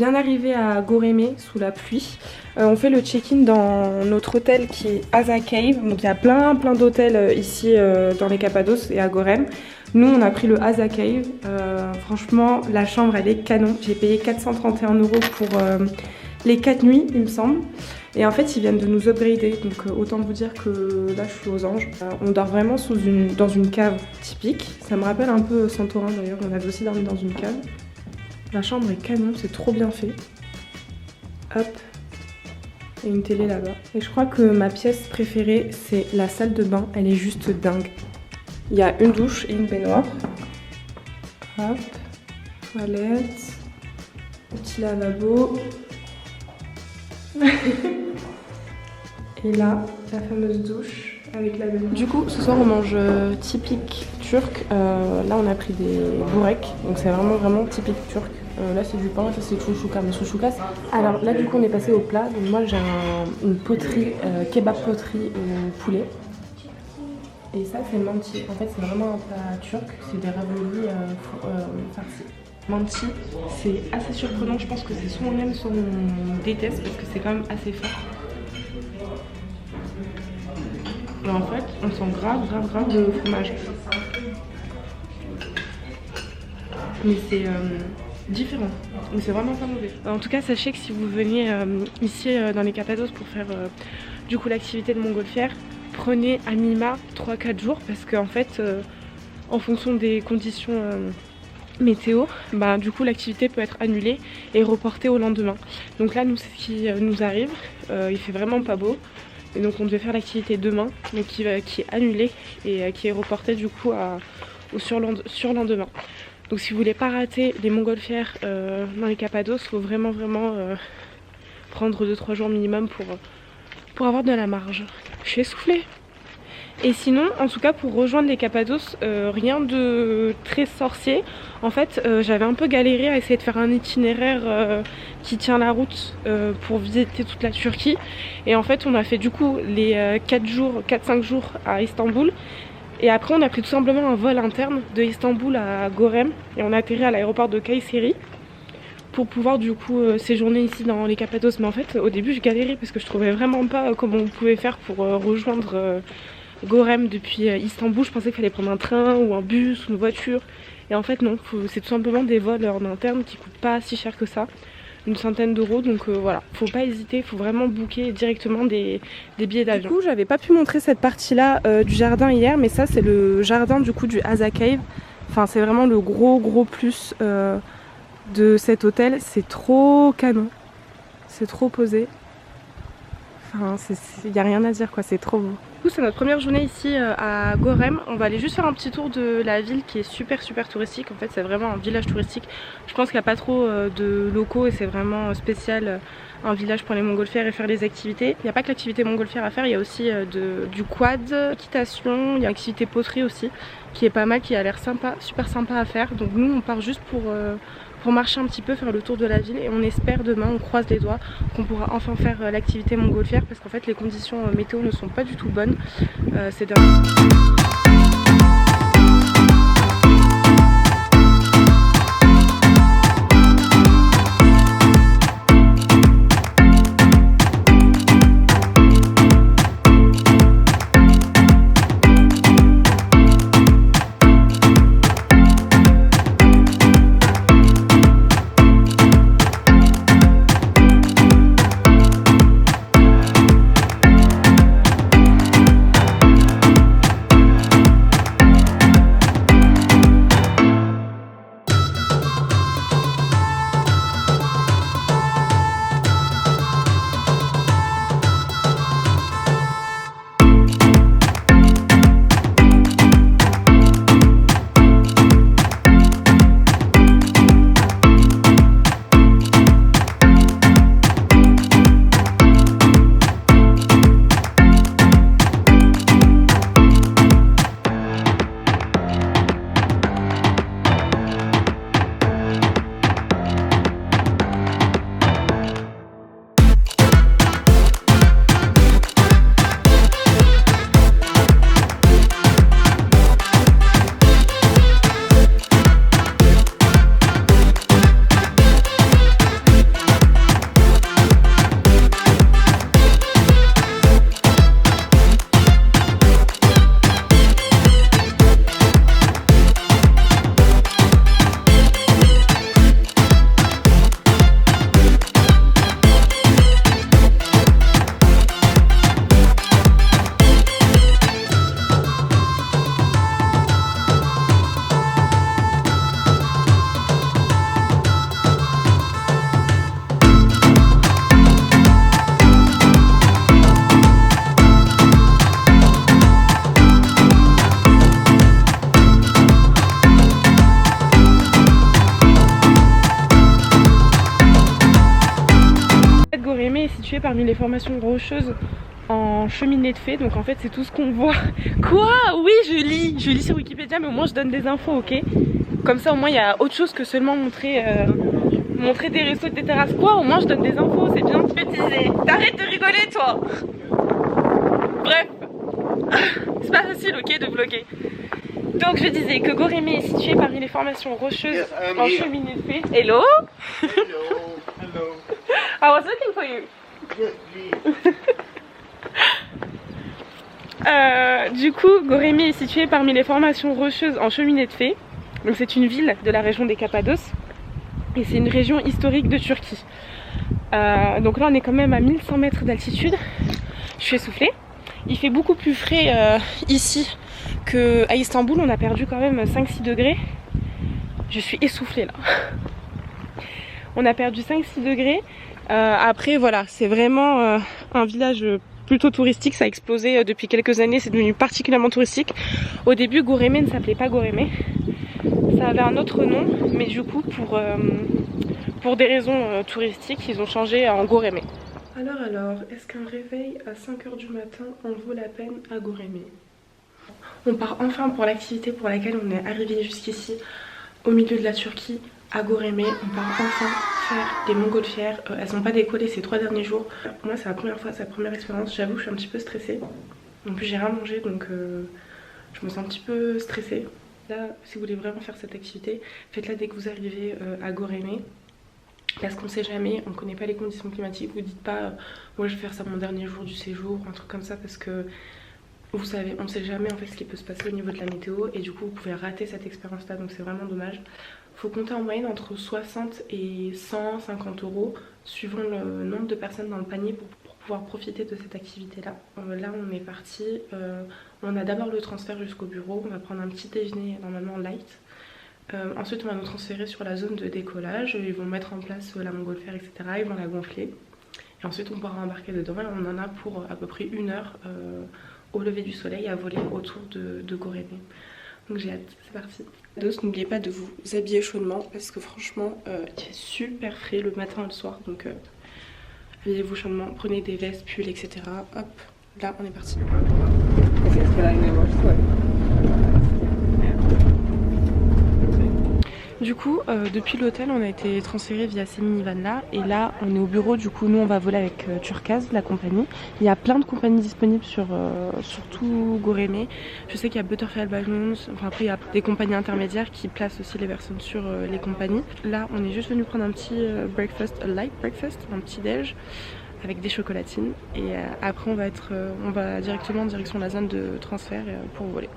bien d'arriver à Gorémé sous la pluie. On fait le check-in dans notre hôtel qui est Asa Cave. Donc il y a plein d'hôtels ici dans les Cappadoces et à Gorem. Nous on a pris le Asa Cave. Franchement la chambre elle est canon. J'ai payé 431 € pour les 4 nuits il me semble. Et en fait ils viennent de nous upgrader. Donc autant vous dire que là je suis aux anges. On dort vraiment dans une cave typique. Ça me rappelle un peu Santorin d'ailleurs. On avait aussi dormi dans une cave. La chambre est canon, c'est trop bien fait. Hop. Et une télé là-bas. Et je crois que ma pièce préférée, c'est la salle de bain. Elle est juste dingue. Il y a une douche et une baignoire. Hop. Toilette. Petit lavabo. Et là, la fameuse douche avec la baignoire. Du coup, ce soir, on mange typique turc. Là, on a pris des bourreks. Donc, c'est vraiment typique turc. Là, c'est du pain. Ça, c'est chouchouka. Mais chouchouka, alors là, du coup, on est passé au plat. Donc, moi, j'ai une poterie, kebab poterie au poulet. Et ça, c'est manti. En fait, c'est vraiment un plat turc. C'est des raviolis farcis. Manti, c'est assez surprenant. Je pense que c'est soit on aime, soit on déteste parce que c'est quand même assez fort. Et en fait, on sent grave de fromage. Mais c'est différent. Mais c'est vraiment pas mauvais. En tout cas, sachez que si vous venez ici dans les Cappadoces pour faire du coup l'activité de montgolfière, prenez à minima 3-4 jours parce qu'en fait, en fonction des conditions météo, bah, du coup l'activité peut être annulée et reportée au lendemain. Donc là, nous, c'est ce qui nous arrive. Il fait vraiment pas beau. Et donc on devait faire l'activité demain, mais qui est annulée et qui est reportée du coup au surlendemain. Donc si vous voulez pas rater les montgolfières dans les Cappadoces, il faut vraiment prendre 2-3 jours minimum pour avoir de la marge. Je suis essoufflée. Et sinon, en tout cas pour rejoindre les Cappadoces, rien de très sorcier. En fait, j'avais un peu galéré à essayer de faire un itinéraire qui tient la route pour visiter toute la Turquie. Et en fait, on a fait du coup les 4-5 jours à Istanbul. Et après, on a pris tout simplement un vol interne de Istanbul à Gorem. Et on a atterri à l'aéroport de Kayseri pour pouvoir du coup séjourner ici dans les Cappadoces. Mais en fait, au début, je galérais parce que je trouvais vraiment pas comment on pouvait faire pour rejoindre Gorem depuis Istanbul. Je pensais qu'il fallait prendre un train ou un bus ou une voiture. Et en fait non, c'est tout simplement des vols en interne qui coûtent pas si cher que ça. Une centaine d'euros, donc voilà, faut pas hésiter, faut vraiment booker directement des billets d'avion. Du coup, j'avais pas pu montrer cette partie-là du jardin hier, mais ça c'est le jardin du coup du Asa Cave. Enfin, c'est vraiment le gros plus de cet hôtel. C'est trop canon, c'est trop posé. Enfin, il n'y a rien à dire quoi, c'est trop beau. Du coup, c'est notre première journée ici à Gorem. On va aller juste faire un petit tour de la ville qui est super touristique. En fait, c'est vraiment un village touristique. Je pense qu'il n'y a pas trop de locaux et c'est vraiment spécial un village pour les montgolfières et faire les activités. Il n'y a pas que l'activité montgolfière à faire, il y a aussi du quad, équitation, il y a l'activité poterie aussi qui est pas mal, qui a l'air sympa, super sympa à faire. Donc nous, on part juste pour marcher un petit peu, faire le tour de la ville et on espère demain, on croise les doigts, qu'on pourra enfin faire l'activité montgolfière parce qu'en fait les conditions météo ne sont pas du tout bonnes ces derniers temps. située parmi les formations rocheuses en cheminée de fée. Donc en fait c'est tout ce qu'on voit. Quoi? Oui, je lis sur Wikipédia, mais au moins je donne des infos, ok? Comme ça au moins il y a autre chose que seulement montrer des restos et des terrasses. Quoi? Au moins je donne des infos, c'est bien de bêtiser. T'arrêtes de rigoler toi. Bref, c'est pas facile, ok, de vlogger. Donc je disais que Gorémé est situé parmi les formations rocheuses en cheminée de fée. Hello? Hello. Hello. I was looking for you. Du coup, Gorémé est situé parmi les formations rocheuses en cheminée de fée. Donc c'est une ville de la région des Cappadoces et c'est une région historique de Turquie. Donc là on est quand même à 1100 mètres d'altitude. Je suis essoufflée. Il fait beaucoup plus frais ici qu'à Istanbul. On a perdu quand même 5-6 degrés. Je suis essoufflée là. On a perdu 5-6 degrés. Après voilà, c'est vraiment un village plutôt touristique, ça a explosé depuis quelques années, c'est devenu particulièrement touristique. Au début Gorémé ne s'appelait pas Gorémé, ça avait un autre nom, mais du coup pour des raisons touristiques ils ont changé en Gorémé. Alors, est-ce qu'un réveil à 5 h du matin en vaut la peine à Gorémé? On part enfin pour l'activité pour laquelle on est arrivé jusqu'ici au milieu de la Turquie, à Gorémé. On part enfin faire des montgolfières. Elles n'ont pas décollé ces 3 derniers jours. Moi c'est la première fois, c'est la première expérience. J'avoue que je suis un petit peu stressée. En plus j'ai rien mangé donc je me sens un petit peu stressée. Là si vous voulez vraiment faire cette activité, faites-la dès que vous arrivez à Gorémé. Parce qu'on sait jamais, on connaît pas les conditions climatiques. Vous dites pas moi je vais faire ça mon dernier jour du séjour, un truc comme ça, parce que vous savez, on sait jamais en fait ce qui peut se passer au niveau de la météo et du coup vous pouvez rater cette expérience là, donc c'est vraiment dommage. Faut compter en moyenne entre 60 et 150 € suivant le nombre de personnes dans le panier pour pouvoir profiter de cette activité là. Là on est parti, on a d'abord le transfert jusqu'au bureau, on va prendre un petit déjeuner normalement light. Ensuite on va nous transférer sur la zone de décollage, ils vont mettre en place la montgolfière etc, ils vont la gonfler. Et ensuite on pourra embarquer dedans et on en a pour à peu près 1 heure au lever du soleil à voler autour de Gorémé. Donc j'ai hâte, c'est parti. N'oubliez pas de vous habiller chaudement parce que franchement il est super frais le matin et le soir. Donc habillez-vous chaudement, prenez des vestes, pulls etc. Hop, là on est parti. Du coup, depuis l'hôtel, on a été transféré via ces minivans là. Et là, on est au bureau. Du coup, nous, on va voler avec Turkaz, la compagnie. Il y a plein de compagnies disponibles sur tout Gorémé. Je sais qu'il y a Butterfly Balloons. Enfin, après, il y a des compagnies intermédiaires qui placent aussi les personnes sur les compagnies. Là, on est juste venu prendre un petit breakfast, a light breakfast, un petit déj avec des chocolatines. Et après, on va directement en direction de la zone de transfert pour voler.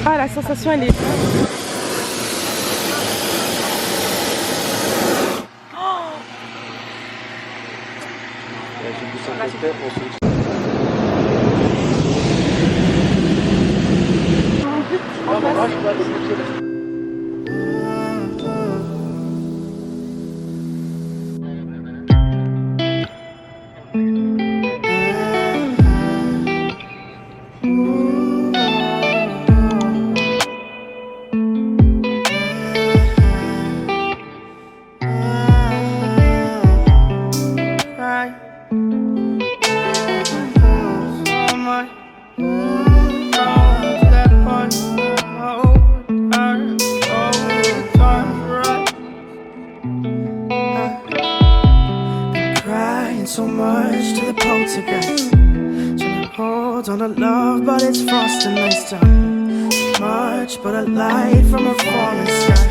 Ah, la sensation elle est... So much to the poltergeist, trying to hold on to love, but it's frosting nice time. Much but a light from a falling sky,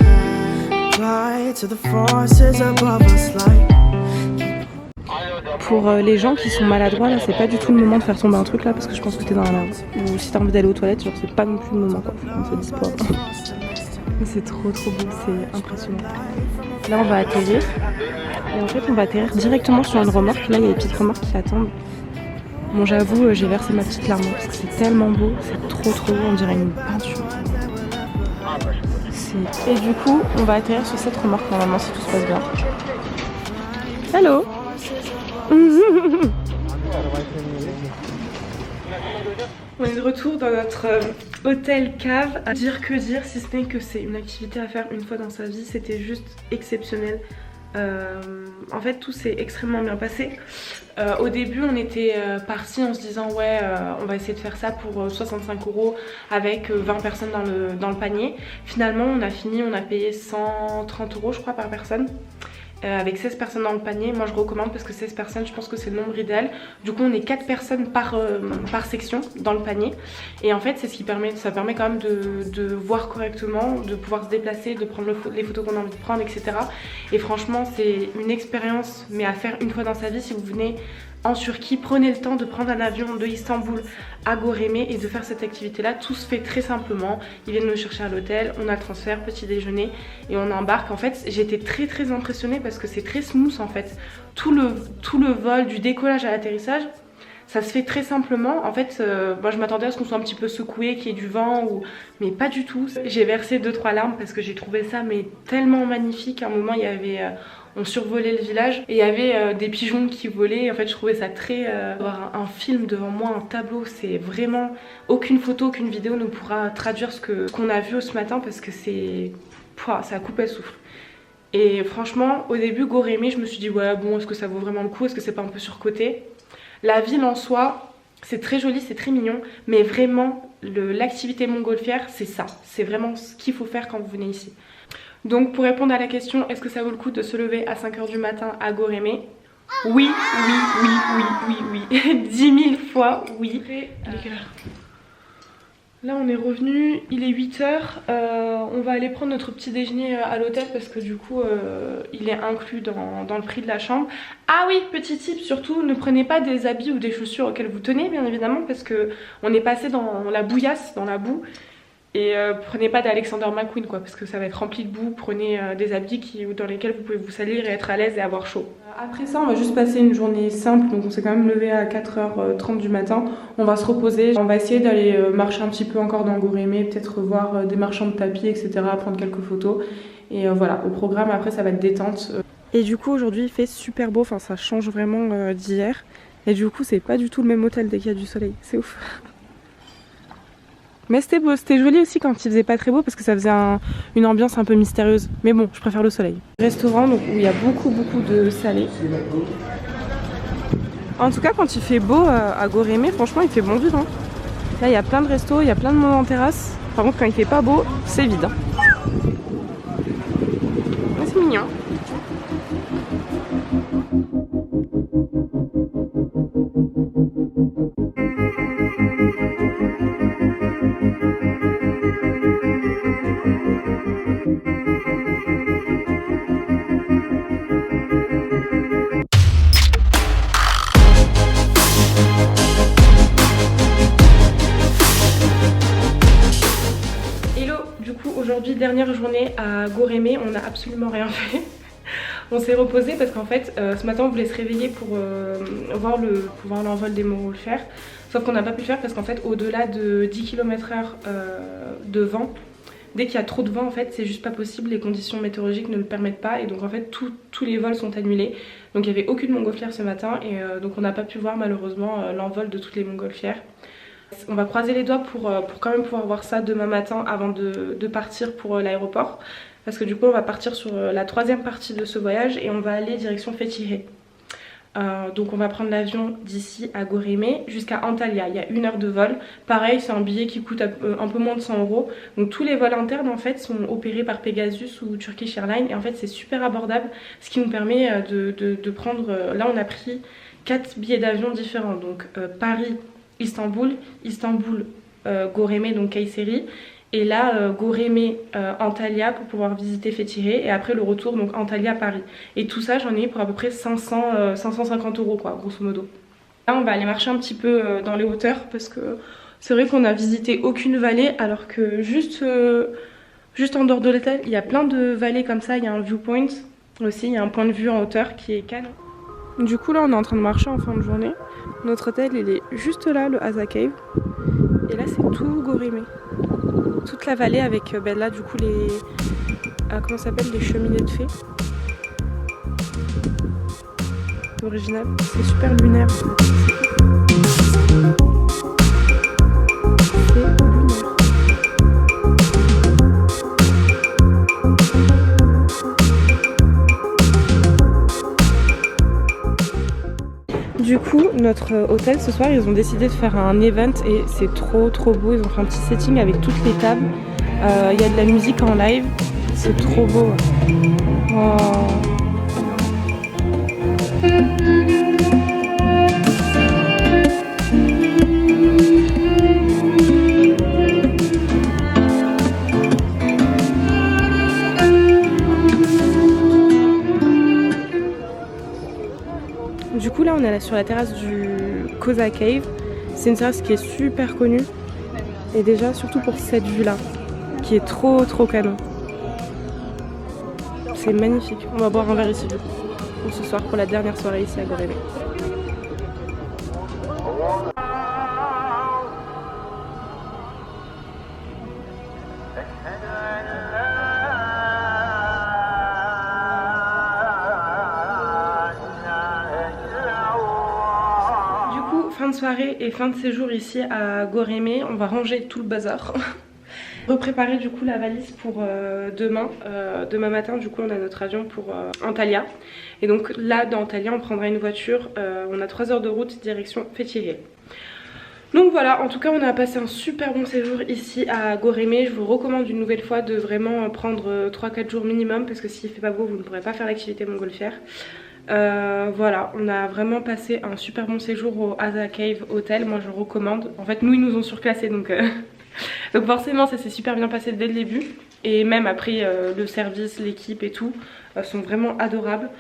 apply to the forces above us like. Pour les gens qui sont maladroits, là c'est pas du tout le moment de faire tomber un truc là parce que je pense que t'es dans la merde. Ou si t'as envie d'aller aux toilettes, genre c'est pas non plus le moment quoi. On se dispose. C'est trop beau, c'est impressionnant. Là on va atterrir. Et en fait on va atterrir directement sur une remorque. Là il y a des petites remorques qui attendent. Bon j'avoue j'ai versé ma petite larme parce que c'est tellement beau, c'est trop beau, on dirait une peinture. Et du coup on va atterrir sur cette remorque normalement si tout se passe bien. Hello. On est de retour dans notre hôtel cave. À dire que dire, si ce n'est que c'est une activité à faire une fois dans sa vie, c'était juste exceptionnel. En fait tout s'est extrêmement bien passé. Au début on était partis en se disant ouais on va essayer de faire ça pour 65 € avec 20 personnes dans le panier. Finalement on a payé 130 € je crois par personne. Avec 16 personnes dans le panier, moi je recommande parce que 16 personnes je pense que c'est le nombre idéal. Du coup on est 4 personnes par section dans le panier. Et en fait c'est ce qui permet, ça permet quand même de voir correctement, de pouvoir se déplacer, de prendre les photos qu'on a envie de prendre, etc. Et franchement c'est une expérience mais à faire une fois dans sa vie. Si vous venez en Turquie, prenez le temps de prendre un avion de Istanbul à Goreme et de faire cette activité là. Tout se fait très simplement, ils viennent nous chercher à l'hôtel, on a le transfert, petit déjeuner et on embarque. En fait j'étais très impressionnée parce que c'est très smooth en fait. Tout le vol, du décollage à l'atterrissage, ça se fait très simplement. En fait moi je m'attendais à ce qu'on soit un petit peu secoué, qu'il y ait du vent mais pas du tout. J'ai versé 2-3 larmes parce que j'ai trouvé ça mais tellement magnifique. À un moment il y avait on survolait le village et il y avait des pigeons qui volaient. En fait je trouvais ça très avoir un film devant moi, un tableau, c'est vraiment aucune photo, aucune vidéo ne pourra traduire ce qu'on a vu ce matin parce que c'est ça coupe le souffle. Et franchement au début Goreme je me suis dit ouais bon est-ce que ça vaut vraiment le coup, est-ce que c'est pas un peu surcoté. La ville en soi c'est très joli, c'est très mignon, mais vraiment l'activité montgolfière c'est ça, c'est vraiment ce qu'il faut faire quand vous venez ici. Donc pour répondre à la question, est-ce que ça vaut le coup de se lever à 5 h du matin à Goreme? Oui, 10 000 fois oui. Là on est revenu, il est 8 h, on va aller prendre notre petit déjeuner à l'hôtel parce que du coup il est inclus dans le prix de la chambre. Ah oui, petit tip surtout, ne prenez pas des habits ou des chaussures auxquelles vous tenez bien évidemment parce que on est passé dans la bouillasse, dans la boue. Et prenez pas d'Alexander McQueen quoi parce que ça va être rempli de boue. Prenez des habits dans lesquels vous pouvez vous salir et être à l'aise et avoir chaud. Après ça on va juste passer une journée simple. Donc on s'est quand même levé à 4 h 30 du matin. On va se reposer. On va essayer d'aller marcher un petit peu encore dans Goreme, peut-être voir des marchands de tapis etc, prendre quelques photos. Et voilà, au programme après ça va être détente. Et du coup aujourd'hui il fait super beau, enfin ça change vraiment d'hier. Et du coup c'est pas du tout le même hôtel dès qu'il y a du soleil, c'est ouf. Mais c'était beau, c'était joli aussi quand il faisait pas très beau parce que ça faisait une ambiance un peu mystérieuse. Mais bon, je préfère le soleil. Restaurant donc, où il y a beaucoup de salé. En tout cas quand il fait beau à Goreme, franchement il fait bon vivre. Hein. Là il y a plein de restos, il y a plein de monde en terrasse. Par contre quand il fait pas beau, c'est vide. Mais c'est mignon. Aujourd'hui, dernière journée à Goreme, on n'a absolument rien fait. On s'est reposé parce qu'en fait, ce matin on voulait se réveiller pour voir l'envol des montgolfières. Sauf qu'on n'a pas pu le faire parce qu'en fait, au-delà de 10 km/h de vent, dès qu'il y a trop de vent, en fait, c'est juste pas possible. Les conditions météorologiques ne le permettent pas et donc en fait, tous les vols sont annulés. Donc il n'y avait aucune montgolfière ce matin et donc on n'a pas pu voir malheureusement l'envol de toutes les montgolfières. On va croiser les doigts pour quand même pouvoir voir ça demain matin avant de partir pour l'aéroport. Parce que du coup on va partir sur la 3e partie de ce voyage et on va aller direction Fethiye. Donc on va prendre l'avion d'ici à Goreme jusqu'à Antalya, il y a 1 heure de vol. Pareil c'est un billet qui coûte un peu moins de 100 €. Donc tous les vols internes en fait sont opérés par Pegasus ou Turkish Airlines et en fait c'est super abordable. Ce qui nous permet de prendre, là on a pris 4 billets d'avion différents. Donc Paris, Istanbul, Goreme donc Kayseri et là Goreme Antalya pour pouvoir visiter Fethiye et après le retour donc Antalya Paris. Et tout ça j'en ai eu pour à peu près 550 € quoi grosso modo. Là on va aller marcher un petit peu dans les hauteurs parce que c'est vrai qu'on a visité aucune vallée alors que juste en dehors de l'hôtel il y a plein de vallées comme ça, il y a un viewpoint aussi, il y a un point de vue en hauteur qui est canon. Du coup là on est en train de marcher en fin de journée. Notre hôtel il est juste là, le Asa Cave. Et là c'est tout Goreme. Toute la vallée avec là du coup les comment ça s'appelle, les cheminées de fées. truc original. C'est super lunaire. C'est lunaire. Du coup, notre hôtel ce soir, ils ont décidé de faire un event et c'est trop beau. Ils ont fait un petit setting avec toutes les tables. Il y a de la musique en live. C'est trop beau. Oh. Du coup là on est là sur la terrasse du Koza Cave. C'est une terrasse qui est super connue. Et déjà surtout pour cette vue là qui est trop canon. C'est magnifique. On va boire un verre ici du coup pour ce soir, pour la dernière soirée ici à Gorémé. Fin de soirée et fin de séjour ici à Gorémé, on va ranger tout le bazar. Repréparer du coup la valise pour demain. Demain matin du coup on a notre avion pour Antalya. Et donc là dans Antalya on prendra une voiture, on a 3 heures de route direction Fethiye. Donc voilà, en tout cas on a passé un super bon séjour ici à Gorémé. Je vous recommande une nouvelle fois de vraiment prendre 3-4 jours minimum parce que s'il fait pas beau vous ne pourrez pas faire l'activité montgolfière. Voilà, on a vraiment passé un super bon séjour au Aza Cave Hotel, moi je recommande. En fait nous ils nous ont surclassé donc forcément ça s'est super bien passé dès le début. Et même après le service, l'équipe et tout sont vraiment adorables.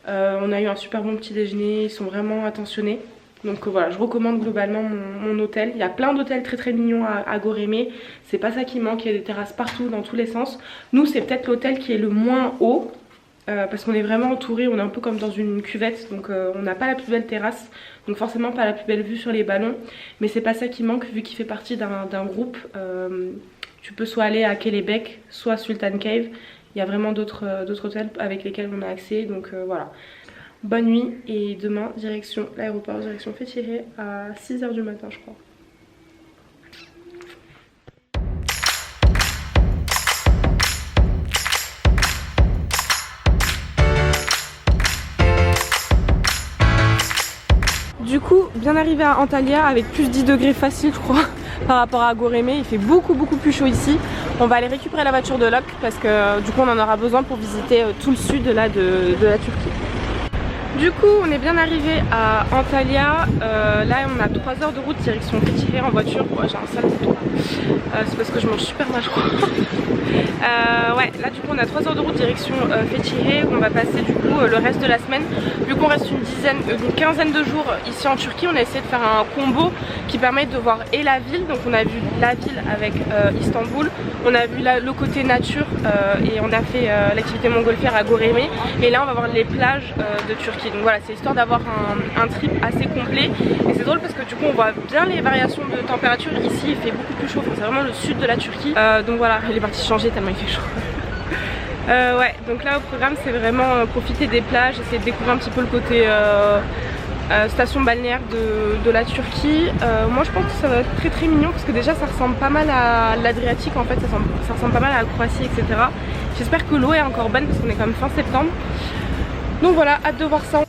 On a eu un super bon petit déjeuner, ils sont vraiment attentionnés. Donc voilà, je recommande globalement mon hôtel. Il y a plein d'hôtels très mignons à Gorémé. C'est pas ça qui manque, il y a des terrasses partout dans tous les sens. Nous c'est peut-être l'hôtel qui est le moins haut. Parce qu'on est vraiment entouré, on est un peu comme dans une cuvette, donc on n'a pas la plus belle terrasse, donc forcément pas la plus belle vue sur les ballons, mais c'est pas ça qui manque vu qu'il fait partie d'un groupe. Tu peux soit aller à Kelebek, soit Sultan Cave, il y a vraiment d'autres hôtels avec lesquels on a accès, donc voilà. Bonne nuit et demain direction l'aéroport, direction Fethiye à 6 h du matin je crois. Du coup, bien arrivé à Antalya avec plus 10 degrés facile je crois par rapport à Gorémé, il fait beaucoup plus chaud ici. On va aller récupérer la voiture de Lok parce que du coup on en aura besoin pour visiter tout le sud là, de la Turquie. Du coup on est bien arrivé à Antalya, là on a 3 heures de route direction Fethiye en voiture. Ouais, j'ai un sale bouton, c'est parce que je mange super mal je crois. Ouais, là du coup on a 3 heures de route direction Fethiye, on va passer du coup le reste de la semaine. Vu qu'on reste une quinzaine de jours ici en Turquie, on a essayé de faire un combo qui permet de voir et la ville, donc on a vu la ville avec Istanbul, on a vu le côté nature et on a fait l'activité montgolfière à Gorémé, et là on va voir les plages de Turquie. Donc voilà, c'est histoire d'avoir un trip assez complet. Et c'est drôle parce que du coup on voit bien les variations de température. Ici il fait beaucoup plus chaud, c'est vraiment le sud de la Turquie. Donc voilà, il est parti changer tellement il fait chaud. Ouais, donc là au programme c'est vraiment profiter des plages, essayer de découvrir un petit peu le côté station balnéaire de la Turquie. Moi je pense que ça va être très mignon parce que déjà ça ressemble pas mal à l'Adriatique en fait, ça ressemble pas mal à la Croatie etc. J'espère que l'eau est encore bonne parce qu'on est quand même fin septembre. Donc voilà, hâte de voir ça